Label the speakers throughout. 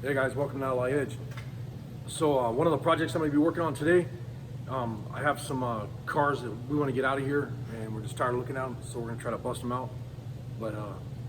Speaker 1: Hey guys, welcome to Ally Edge. So one of the projects I'm going to be working on today, I have some cars that we want to get out of here, and we're just tired of looking at them, so we're going to try to bust them out. But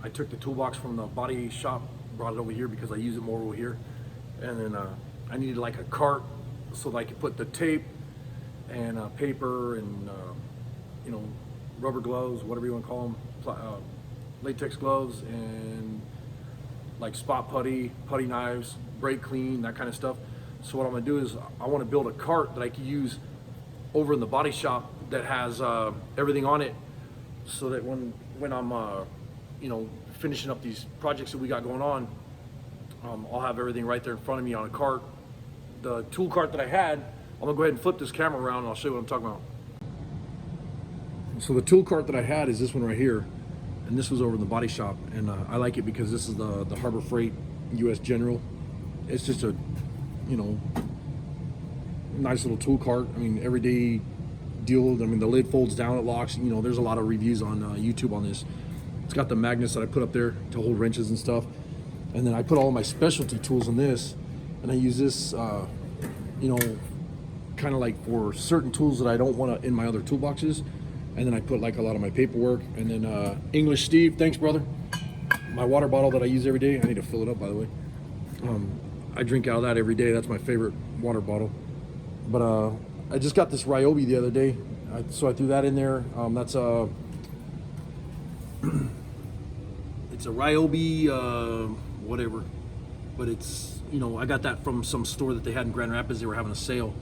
Speaker 1: I took the toolbox from the body shop, brought it over here because I use it more over here, and then I needed like a cart so that I could put the tape and paper and you know, rubber gloves, whatever you want to call them, latex gloves, and like spot putty knives, brake clean, that kind of stuff. So what I'm gonna do is I want to build a cart that I can use over in the body shop that has everything on it, so that when I'm you know, finishing up these projects that we got going on, I'll have everything right there in front of me on a cart. The tool cart that I had, I'm gonna go ahead and flip this camera around and I'll show you what I'm talking about. So the tool cart that I had is this one right here, and this was over in the body shop, and I like it because this is the Harbor Freight US General. It's just a, you know, nice little tool cart. I mean, everyday deal. I mean, the lid folds down, it locks. You know, there's a lot of reviews on YouTube on this. It's got the magnets that I put up there to hold wrenches and stuff, and then I put all of my specialty tools in this, and I use this, you know, kind of like for certain tools that I don't want to in my other toolboxes. And then I put like a lot of my paperwork, and then English Steve, thanks brother. My water bottle that I use every day, I need to fill it up by the way. I drink out of that every day. That's my favorite water bottle. But I just got this Ryobi the other day, so I threw that in there. That's a it's a Ryobi whatever, but it's, you know, I got that from some store that they had in Grand Rapids. They were having a sale,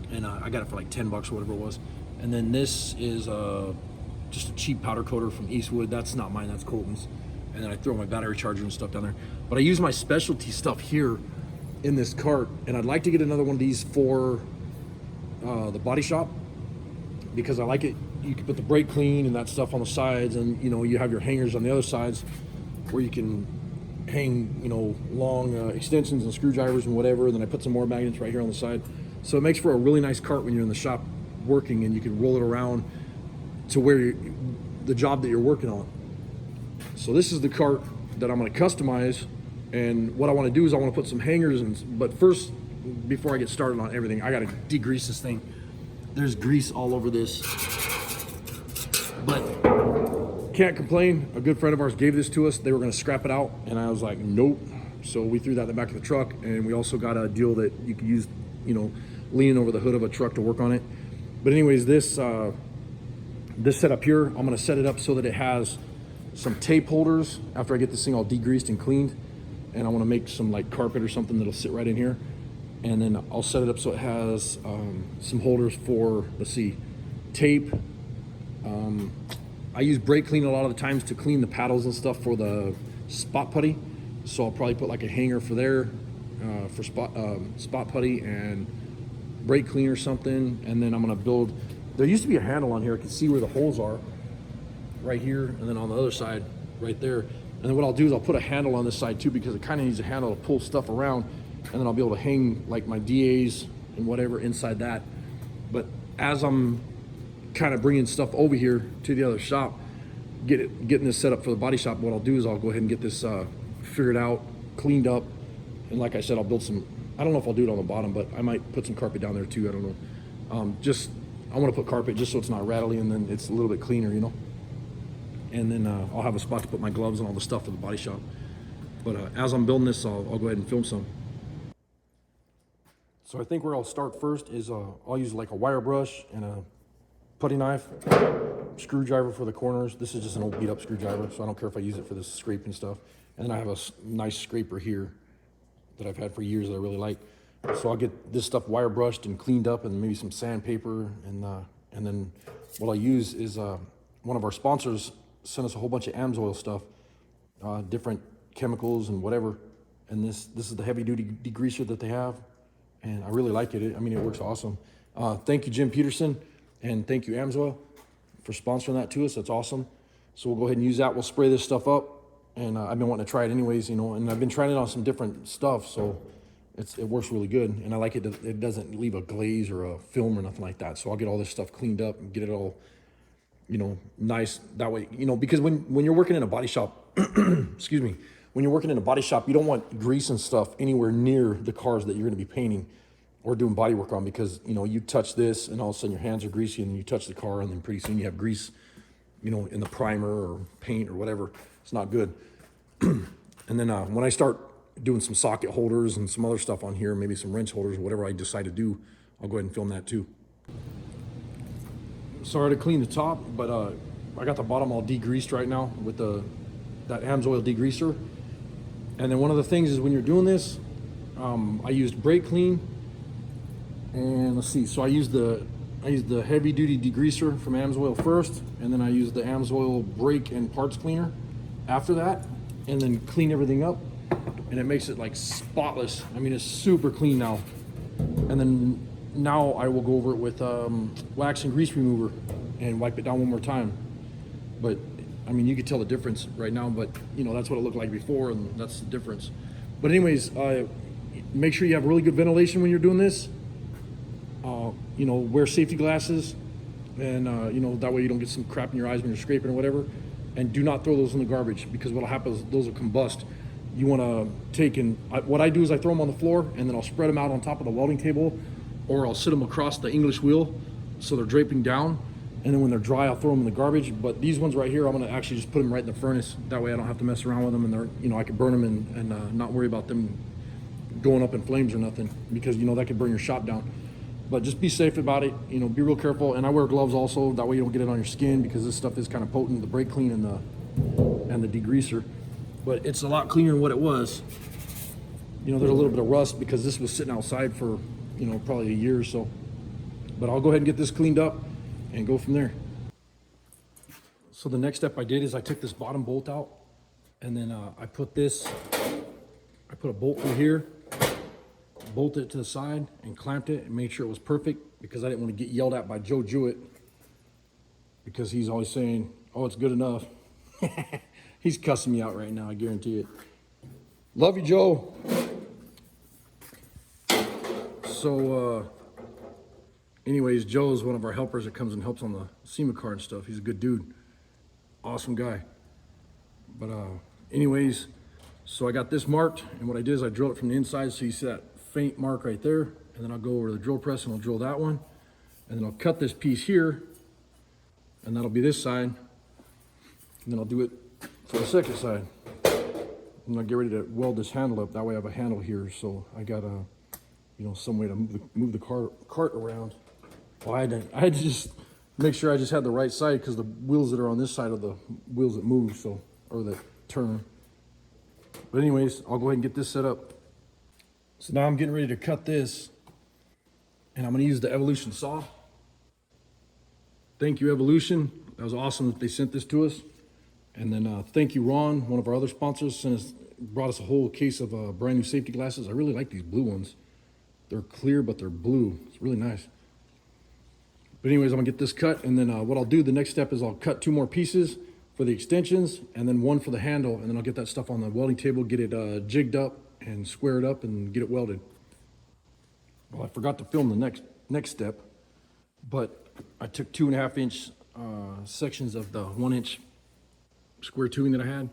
Speaker 1: and I got it for like 10 bucks or whatever it was. And then this is just a cheap powder coater from Eastwood. That's not mine, that's Colton's. And then I throw my battery charger and stuff down there. But I use my specialty stuff here in this cart, and I'd like to get another one of these for the body shop, because I like it. You can put the brake clean and that stuff on the sides, and you know, you have your hangers on the other sides where you can hang, you know, long extensions and screwdrivers and whatever. And then I put some more magnets right here on the side. So it makes for a really nice cart when you're in the shop working, and you can roll it around to where the job that you're working on. So this is the cart that I'm going to customize, and what I want to do is I want to put some hangers in. But first, before I get started on everything, I got to degrease this thing. There's grease all over this, but can't complain. A good friend of ours gave this to us. They were going to scrap it out, and I was like, nope. So we threw that in the back of the truck, and we also got a deal that you can use, you know, leaning over the hood of a truck to work on it. But anyways, this setup here, I'm gonna set it up so that it has some tape holders after I get this thing all degreased and cleaned. And I wanna make some like carpet or something that'll sit right in here. And then I'll set it up so it has some holders for, let's see, tape. I use brake clean a lot of the times to clean the paddles and stuff for the spot putty. So I'll probably put like a hanger for there for spot putty and brake clean or something. And then I'm gonna build, there used to be a handle on here. I can see where the holes are right here, and then on the other side right there. And then what I'll do is I'll put a handle on this side too, because it kind of needs a handle to pull stuff around, and then I'll be able to hang like my DAs and whatever inside that. But as I'm kind of bringing stuff over here to the other shop, getting this set up for the body shop, what I'll do is I'll go ahead and get this figured out, cleaned up, and like I said, I'll build some, I don't know if I'll do it on the bottom, but I might put some carpet down there too. I don't know. I want to put carpet just so it's not rattly, and then it's a little bit cleaner, you know. And then I'll have a spot to put my gloves and all the stuff for the body shop. But as I'm building this, I'll go ahead and film some. So I think where I'll start first is I'll use like a wire brush and a putty knife, screwdriver for the corners. This is just an old beat up screwdriver, so I don't care if I use it for this scraping stuff. And then I have a nice scraper here that I've had for years that I really like. So I'll get this stuff wire brushed and cleaned up, and maybe some sandpaper, and then what I'll use is one of our sponsors sent us a whole bunch of AMSOIL stuff, different chemicals and whatever. And this is the heavy duty degreaser that they have, and I really like it. I mean, it works awesome. Thank you, Jim Peterson, and thank you, AMSOIL, for sponsoring that to us. That's awesome. So we'll go ahead and use that. We'll spray this stuff up, and I've been wanting to try it anyways, you know, and I've been trying it on some different stuff, so it works really good, and I like it. It doesn't leave a glaze or a film or nothing like that. So I'll get all this stuff cleaned up and get it all, you know, nice. That way, you know, because when you're working in a body shop, excuse me, when you're working in a body shop, you don't want grease and stuff anywhere near the cars that you're going to be painting or doing body work on, because, you know, you touch this and all of a sudden your hands are greasy, and then you touch the car and then pretty soon you have grease, you know, in the primer or paint or whatever. It's not good. And then when I start doing some socket holders and some other stuff on here, maybe some wrench holders, whatever I decide to do, I'll go ahead and film that too. Sorry to clean the top, but I got the bottom all degreased right now with that AMSOIL degreaser. And then one of the things is when you're doing this, I used brake clean, and let's see, so I used the heavy duty degreaser from AMSOIL first, and then I used the AMSOIL brake and parts cleaner after that, and then clean everything up, and it makes it like spotless. I mean, it's super clean now. And then now I will go over it with wax and grease remover and wipe it down one more time. But I mean, you can tell the difference right now, but you know, that's what it looked like before, and that's the difference. But anyways, make sure you have really good ventilation when you're doing this. You know, wear safety glasses, and you know, that way you don't get some crap in your eyes when you're scraping or whatever. And do not throw those in the garbage, because what'll happen is those will combust. You want to take and what I do is I throw them on the floor, and then I'll spread them out on top of the welding table, or I'll sit them across the English wheel so they're draping down. And then when they're dry, I'll throw them in the garbage. But these ones right here, I'm going to actually just put them right in the furnace. That way I don't have to mess around with them, and they're, you know, I can burn them and not worry about them going up in flames or nothing, because, you know, that could burn your shop down. But just be safe about it, you know, be real careful. And I wear gloves also, that way you don't get it on your skin, because this stuff is kind of potent, the brake clean and the degreaser. But it's a lot cleaner than what it was. You know, there's a little bit of rust because this was sitting outside for, you know, probably a year or so. But I'll go ahead and get this cleaned up and go from there. So the next step I did is I took this bottom bolt out, and then I put a bolt through here, bolted it to the side and clamped it and made sure it was perfect, because I didn't want to get yelled at by Joe Jewett, because he's always saying, oh, it's good enough. He's cussing me out right now, I guarantee it. Love you, Joe. So anyways, Joe's one of our helpers that comes and helps on the SEMA car and stuff. He's a good dude, awesome guy. But anyways, so I got this marked, and what I did is I drilled it from the inside, so you see that faint mark right there, and then I'll go over to the drill press and I'll drill that one, and then I'll cut this piece here, and that'll be this side, and then I'll do it for the second side, and I'll get ready to weld this handle up. That way I have a handle here, so I got you know, some way to move the cart around. Well, I had to just make sure I just had the right side, because the wheels that are on this side are the wheels that move, so, or that turn. But anyways, I'll go ahead and get this set up. So now I'm getting ready to cut this, and I'm going to use the Evolution saw. Thank you, Evolution. That was awesome that they sent this to us. And then thank you, Ron, one of our other sponsors, brought us a whole case of brand new safety glasses. I really like these blue ones. They're clear, but they're blue. It's really nice. But anyways, I'm going to get this cut, and then what I'll do, the next step is I'll cut 2 more pieces for the extensions, and then 1 for the handle, and then I'll get that stuff on the welding table, get it jigged up and square it up and get it welded. Well, I forgot to film the next step, but I took 2.5-inch sections of the 1-inch square tubing that I had,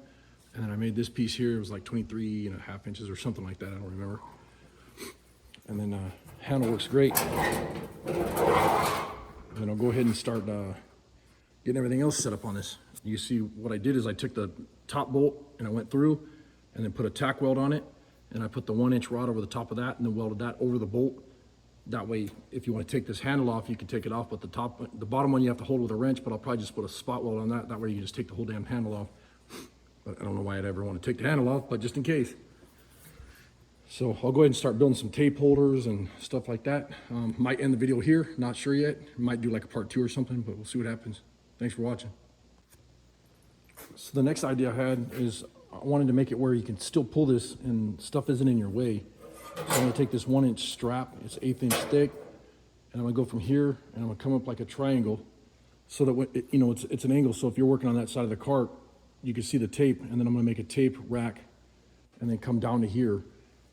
Speaker 1: and then I made this piece here. It was like 23.5 inches or something like that, I don't remember. And then handle looks great. And then I'll go ahead and start getting everything else set up on this. You see what I did is I took the top bolt and I went through and then put a tack weld on it, and I put the 1-inch rod over the top of that and then welded that over the bolt. That way, if you want to take this handle off, you can take it off, but the bottom one you have to hold with a wrench, but I'll probably just put a spot weld on that. That way you can just take the whole damn handle off. But I don't know why I'd ever want to take the handle off, but just in case. So I'll go ahead and start building some tape holders and stuff like that. Might end the video here, not sure yet. Might do like a part 2 or something, but we'll see what happens. Thanks for watching. So the next idea I had is I wanted to make it where you can still pull this and stuff isn't in your way. So I'm going to take this 1-inch strap, it's 1/8 inch thick, and I'm going to go from here and I'm going to come up like a triangle, so that when, you know, it's an angle, so if you're working on that side of the cart, you can see the tape, and then I'm going to make a tape rack and then come down to here.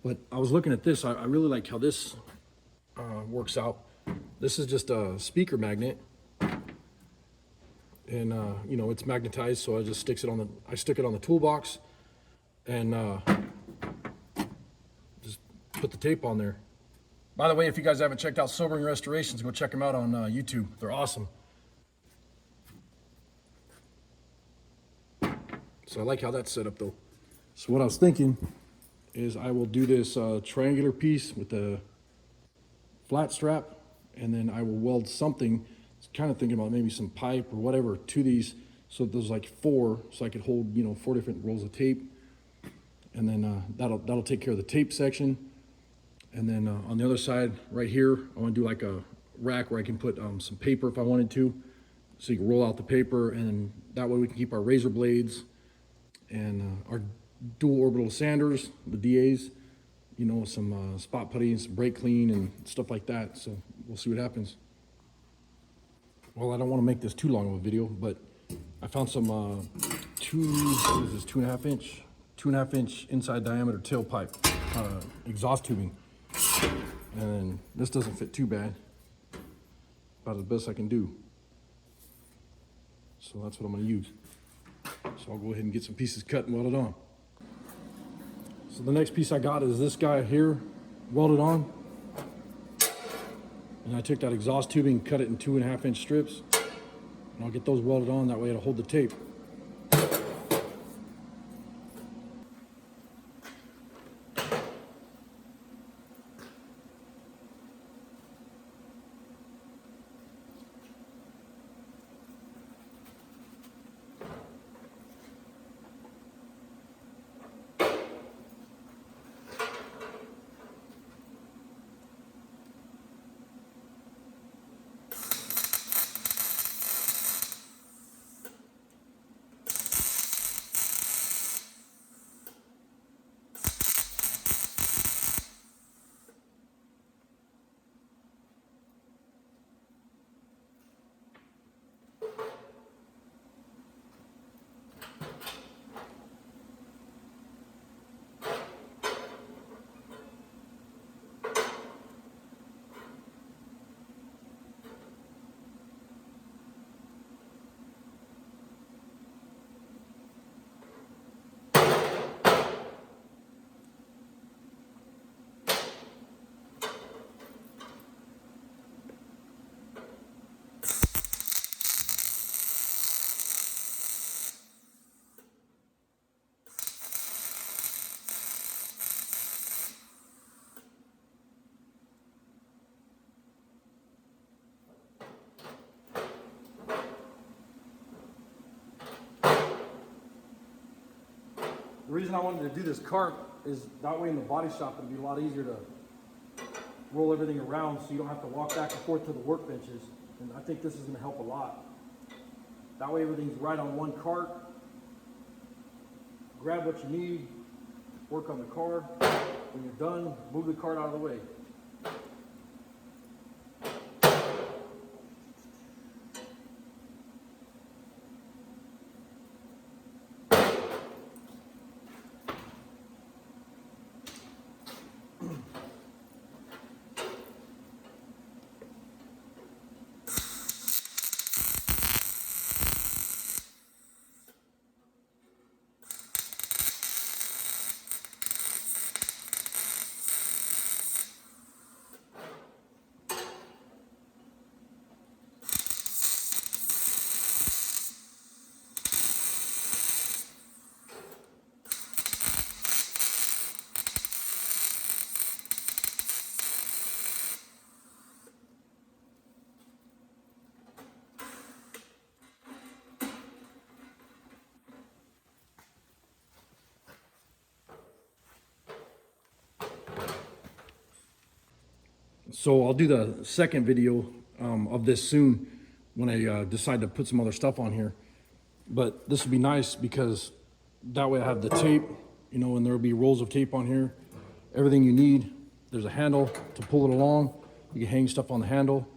Speaker 1: But I was looking at this, I really like how this works out. This is just a speaker magnet, and you know, it's magnetized, so I just stick it on the toolbox, and just put the tape on there. By the way, if you guys haven't checked out Sobering Restorations, go check them out on YouTube. They're awesome. So I like how that's set up though. So what I was thinking is I will do this triangular piece with the flat strap, and then I will weld something, kind of thinking about maybe some pipe or whatever to these, so there's like 4, so I could hold, you know, 4 different rolls of tape, and then that'll take care of the tape section. And then on the other side right here, I want to do like a rack where I can put some paper if I wanted to, so you can roll out the paper, and that way we can keep our razor blades and our dual orbital sanders, the DAs, you know, some spot putty, some brake clean and stuff like that. So we'll see what happens. Well, I don't want to make this too long of a video, but I found some what is this, 2.5 inch inside diameter tailpipe exhaust tubing. And this doesn't fit too bad, about as best I can do. So that's what I'm going to use. So I'll go ahead and get some pieces cut and welded on. So the next piece I got is this guy here, welded on. And I took that exhaust tubing, cut it in 2.5 inch strips. And I'll get those welded on, that way it'll hold the tape. The reason I wanted to do this cart is that way in the body shop it'd be a lot easier to roll everything around, so you don't have to walk back and forth to the workbenches. And I think this is going to help a lot. That way everything's right on one cart. Grab what you need, work on the car. When you're done, move the cart out of the way. So I'll do the second video of this soon when I decide to put some other stuff on here. But this would be nice because that way I have the tape, you know, and there'll be rolls of tape on here. Everything you need. There's a handle to pull it along. You can hang stuff on the handle.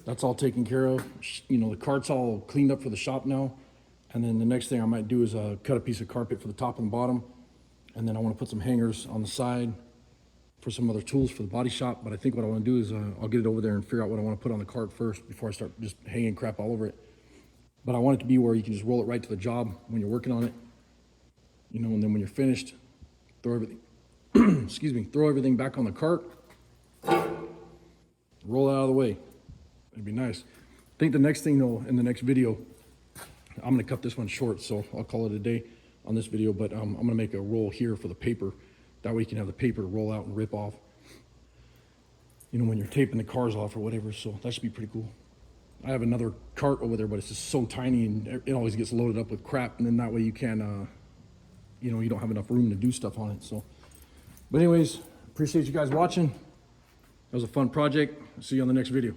Speaker 1: That's all taken care of. You know, the cart's all cleaned up for the shop now. And then the next thing I might do is cut a piece of carpet for the top and bottom. And then I want to put some hangers on the side for some other tools for the body shop. But I think what I want to do is I'll get it over there and figure out what I want to put on the cart first before I start just hanging crap all over it. But I want it to be where you can just roll it right to the job when you're working on it. you know, and then when you're finished, throw everything, excuse me, throw everything back on the cart, roll it out of the way. It'd be nice. I think the next thing though, in the next video, I'm gonna cut this one short, so I'll call it a day on this video, but I'm gonna make a roll here for the paper. That way you can have the paper to roll out and rip off, you know, when you're taping the cars off or whatever, so that should be pretty cool. I have another cart over there, but it's just so tiny and it always gets loaded up with crap, and then that way you can, you know, you don't have enough room to do stuff on it, so. But anyways, appreciate you guys watching. That was a fun project. See you on the next video.